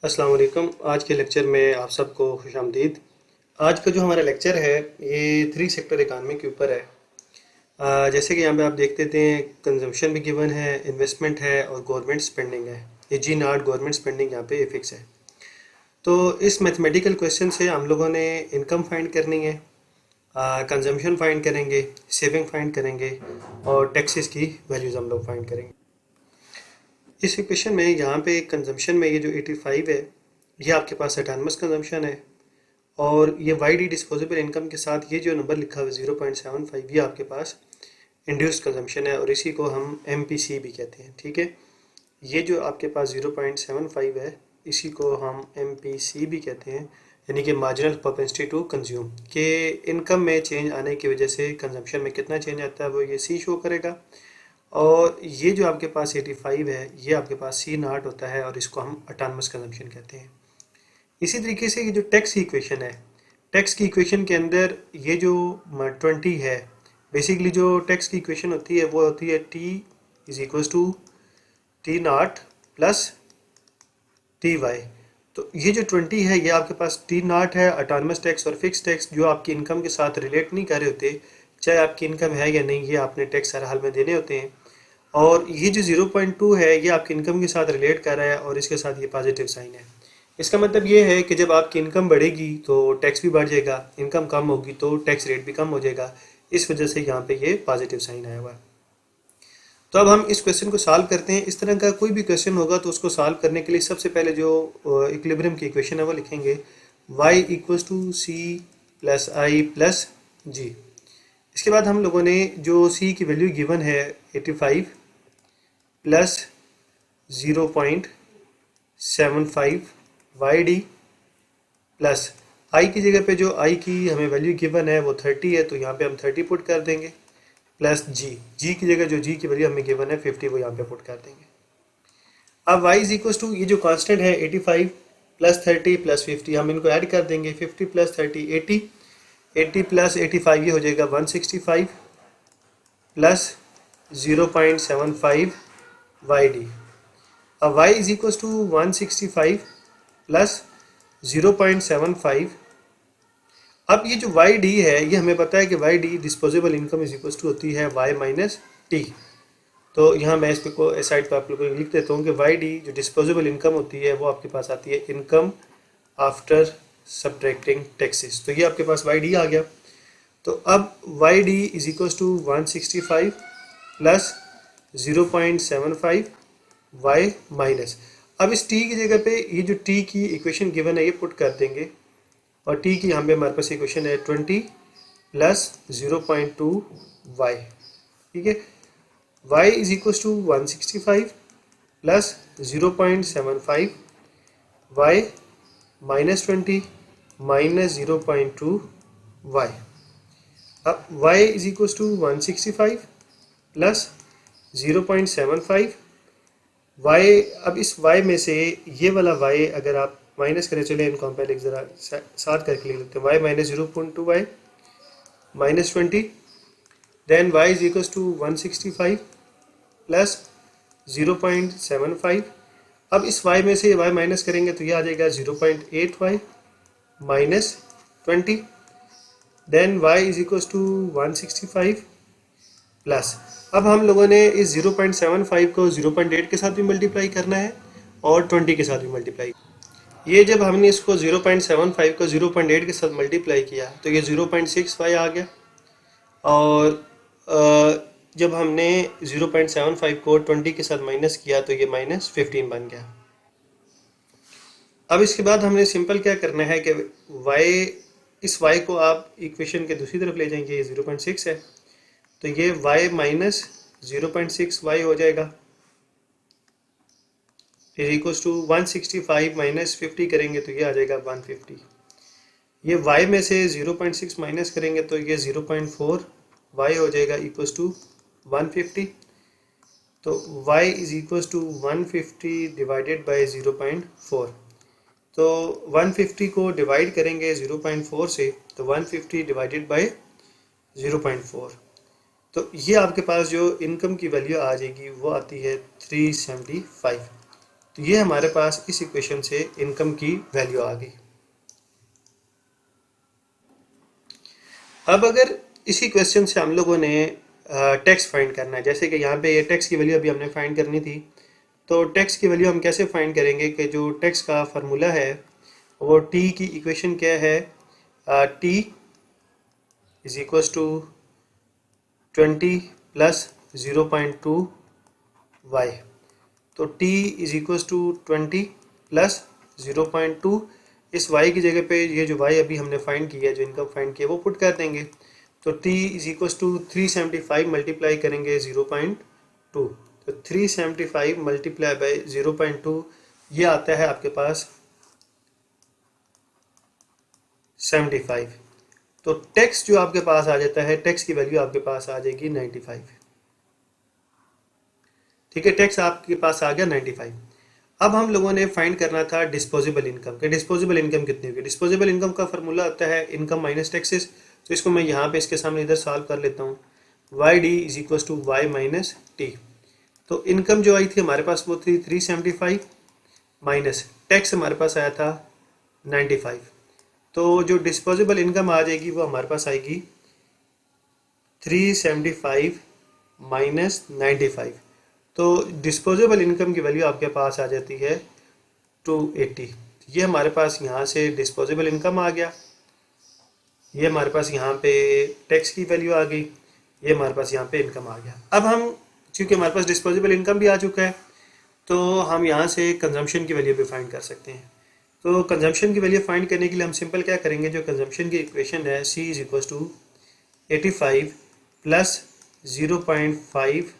अस्सलाम वालेकुम। आज के लेक्चर में आप सबको खुशामदीद। आज का जो हमारा लेक्चर है ये थ्री सेक्टर इकानमी के ऊपर है। जैसे कि यहाँ पे आप देखते थे, कंजम्पशन भी गिवन है, इन्वेस्टमेंट है और गवर्नमेंट स्पेंडिंग है। ये जी नॉट गवर्नमेंट स्पेंडिंग यहाँ पे फिक्स है। तो इस मैथमेटिकल क्वेश्चन से हम लोगों ने इनकम फाइंड करनी है, कंजम्पशन फाइंड करेंगे, सेविंग फाइंड करेंगे और टैक्सेस की वैल्यूज़ हम लोग फाइंड करेंगे। इस इक्वेशन में यहाँ पे कंजम्पशन में ये जो 85 है, ये आपके पास एटानमस कंजम्पशन है और ये वाई डी डिस्पोजेबल इनकम के साथ ये जो नंबर लिखा हुआ है 0.75, ये आपके पास इंड्यूस्ड कंजम्पशन है और इसी को हम एम पी सी भी कहते हैं। ठीक है, ये जो आपके पास 0.75 है इसी को हम एम पी सी भी कहते हैं, यानी कि मार्जिनल प्रोपेंसिटी टू कंज्यूम, के इनकम में चेंज आने की वजह से कंजम्पशन में कितना चेंज आता है वो ये सी शो करेगा। और ये जो आपके पास 85 है ये आपके पास सी नॉट होता है और इसको हम अटानमस कंजम्पशन कहते हैं। इसी तरीके से ये जो टैक्स की इक्वेशन है, टैक्स की इक्वेशन के अंदर ये जो 20 है, बेसिकली जो टैक्स की इक्वेशन होती है वो होती है T is equal to T naught plus T Y. तो ये जो 20 है ये आपके पास टी नॉट है, अटानमस टैक्स और फिक्स टैक्स जो आपकी इनकम के साथ रिलेट नहीं कर रहे होते, चाहे आपकी इनकम है या नहीं, ये आपने टैक्स हर हाल में देने होते हैं। और ये जो 0.2 है ये आपकी इनकम के साथ रिलेट कर रहा है और इसके साथ ये पॉजिटिव साइन है। इसका मतलब ये है कि जब आपकी इनकम बढ़ेगी तो टैक्स भी बढ़ जाएगा, इनकम कम होगी तो टैक्स रेट भी कम हो जाएगा। इस वजह से यहाँ पे ये पॉजिटिव साइन आया हुआ है। तो अब हम इस क्वेश्चन को सॉल्व करते हैं। इस तरह का कोई भी क्वेश्चन होगा तो उसको सॉल्व करने के लिए सबसे पहले जो इक्विलिब्रियम की इक्वेशन है वो लिखेंगे, y equals to C plus I plus G. इसके बाद हम लोगों ने जो c की वैल्यू गिवन है 85 प्लस 0.75 वाई डी प्लस आई की जगह पे जो आई की हमें वैल्यू गिवन है वो 30 है, तो यहाँ पे हम 30 पुट कर देंगे, प्लस जी की जगह जो जी की वैल्यू हमें गिवन है 50 वो यहाँ पे पुट कर देंगे। अब y इज इक्वल टू ये जो कांस्टेंट है 85 प्लस 30 प्लस 50, हम इनको ऐड कर देंगे। 50 प्लस 30 80, 80 प्लस 85 ये हो जाएगा 165 प्लस 0.75 वाई डी। अब y is equal to 165 plus 0.75। अब ये जो वाई डी है ये हमें पता है कि Y D disposable income is equal to होती है वाई माइनस टी। तो यहाँ मैं इस पे को साइड पर आप लोगों को लिख देता हूँ कि वाई डी जो डिस्पोजेबल इनकम होती है वो आपके पास आती है इनकम आफ्टर सब्ट्रैक्टिंग टैक्सेस। तो ये आपके पास वाई डी आ गया। तो अब Y D is equal to 165 plus 0.75 Y minus, अब इस टी की जगह पे ये जो टी की इक्वेशन गिवन है ये पुट कर देंगे और टी की यहाँ पे हमारे पास इक्वेशन है 20 प्लस 0.2 वाई। ठीक है, y is equal to 165 plus 0.75 y minus 20 minus 0.2 y। अब y is equal to 165 plus 0.75 y। अब इस y में से ये वाला y अगर आप माइनस करें, चले इनको हम पहले ज़रा साथ करके लिख लेते हैं, y minus 0.2 y minus 20, then y is equal to 165 plus 0.75। अब इस y में से y माइनस करेंगे तो ये आ जाएगा 0.8 y minus 20, then y is equal to 165 plus, अब हम लोगों ने इस 0.75 को 0.8 के साथ भी मल्टीप्लाई करना है और 20 के साथ भी मल्टीप्लाई। ये जब हमने इसको 0.75 को 0.8 के साथ मल्टीप्लाई किया तो ये 0.6y आ गया और जब हमने 0.75 को 20 के साथ माइनस किया तो ये माइनस 15 बन गया। अब इसके बाद हमने सिंपल क्या करना है कि y, इस y को आप इक्वेशन के दूसरी तरफ ले जाएंगे, ये 0.6 है तो ये y माइनस 0.6 y हो जाएगा, इज इक्वल्स टू 165 माइनस 50 करेंगे तो ये आ जाएगा 150। ये y में से 0.6 माइनस करेंगे तो ये 0.4 y हो जाएगा इक्वल्स टू 150। तो y is equals to 150 divided by 0.4। तो 150 को डिवाइड करेंगे 0.4 से तो 150 डिवाइडेड बाय 0.4, तो ये आपके पास जो इनकम की वैल्यू आ जाएगी वो आती है 375। तो ये हमारे पास इस इक्वेशन से इनकम की वैल्यू आ गई। अब अगर इसी क्वेश्चन से हम लोगों ने टैक्स फाइंड करना है, जैसे कि यहाँ पे ये टैक्स की वैल्यू अभी हमने फाइंड करनी थी, तो टैक्स की वैल्यू हम कैसे फाइंड करेंगे कि जो टैक्स का फार्मूला है वो टी की इक्वेशन क्या है, T is equals to 20 plus 0.2 Y. तो t is equals to 20 plus 0.2, इस y की जगह पे ये जो y अभी हमने फाइंड किया है, जो इनकम फाइंड किया वो पुट कर देंगे। तो t is equals to 375 multiply करेंगे 0.2, तो 375 मल्टीप्लाई बाई 0.2 ये आता है आपके पास 75। तो टैक्स जो आपके पास आ जाता है, टैक्स की वैल्यू आपके पास आ जाएगी 95। ठीक है, टैक्स आपके पास आ गया 95। अब हम लोगों ने फाइंड करना था डिस्पोजेबल इनकम के। डिस्पोजेबल इनकम कितनी होगी? डिस्पोजेबल इनकम का फॉर्मूला आता है इनकम माइनस टैक्सेस। तो इसको मैं यहाँ पे इसके सामने इधर सॉल्व कर लेता हूँ। Y D is equal to Y minus T. तो इनकम जो आई थी हमारे पास वो थी 375 माइनस टैक्स हमारे पास आया था 95। तो जो डिस्पोजेबल इनकम आ जाएगी वो हमारे पास आएगी 375 माइनस 95। तो डिस्पोजेबल इनकम की वैल्यू आपके पास आ जाती है 280। ये हमारे पास यहाँ से डिस्पोजेबल इनकम आ गया, ये हमारे पास यहाँ पे टैक्स की वैल्यू आ गई, ये हमारे पास यहाँ पे इनकम आ गया। अब हम चूँकि हमारे पास डिस्पोजेबल इनकम भी आ चुका है, तो हम यहाँ से कंजम्पशन की वैल्यू भी फाइंड कर सकते हैं। तो कंजम्पशन की वैल्यू फाइंड करने के लिए हम सिंपल क्या करेंगे, जो कंजम्पशन की इक्वेशन है C is equal to 85 plus 0.5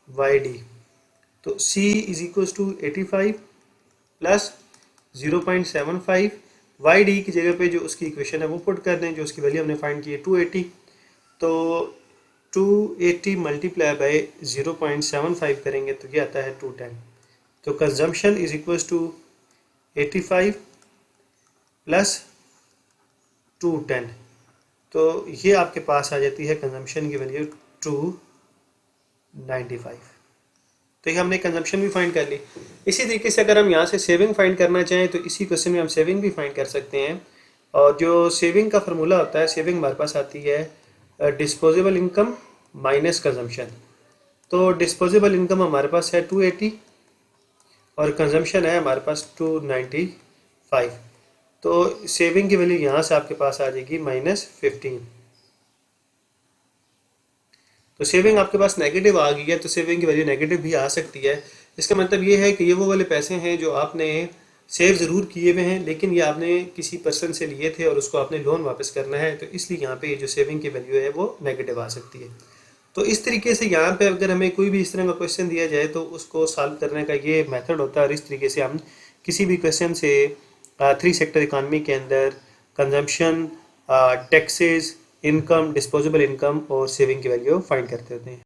Y D. तो C is equal to 85 plus 0.75 Y D की जगह पे जो उसकी इक्वेशन है वो पुट कर दें, जो उसकी वैल्यू हमने फाइंड की है 280। तो 280 मल्टीप्लाई बाई 0.75 करेंगे तो ये आता है 210। तो consumption is equal to 85 plus 210, तो ये आपके पास आ जाती है कंजम्पशन की वैल्यू 295। तो ये हमने कंजम्पशन भी फाइंड कर ली। इसी तरीके से अगर हम यहाँ से सेविंग फाइंड करना चाहें तो इसी क्वेश्चन में हम सेविंग भी फाइंड कर सकते हैं। और जो सेविंग का फार्मूला होता है, सेविंग हमारे पास आती है डिस्पोजेबल इनकम माइनस कंजम्पशन। तो डिस्पोजेबल इनकम हमारे पास है 280 और कंजम्पशन है हमारे पास 295। तो सेविंग की वैल्यू यहाँ से आपके पास आ जाएगी -15। तो सेविंग आपके पास नेगेटिव आ गई है, तो सेविंग की वैल्यू नेगेटिव भी आ सकती है। इसका मतलब ये है कि ये वो वाले पैसे हैं जो आपने सेव ज़रूर किए हुए हैं, लेकिन ये आपने किसी पर्सन से लिए थे और उसको आपने लोन वापस करना है, तो इसलिए यहाँ पे ये जो सेविंग की वैल्यू है वो नेगेटिव आ सकती है। तो इस तरीके से यहाँ पे अगर हमें कोई भी इस तरह का क्वेश्चन दिया जाए तो उसको सॉल्व करने का ये मेथड होता है, और इस तरीके से हम किसी भी क्वेश्चन से 3 सेक्टर इकानमी के अंदर consumption, taxes, income, disposable income और सेविंग की वैल्यू फाइंड करते होते हैं।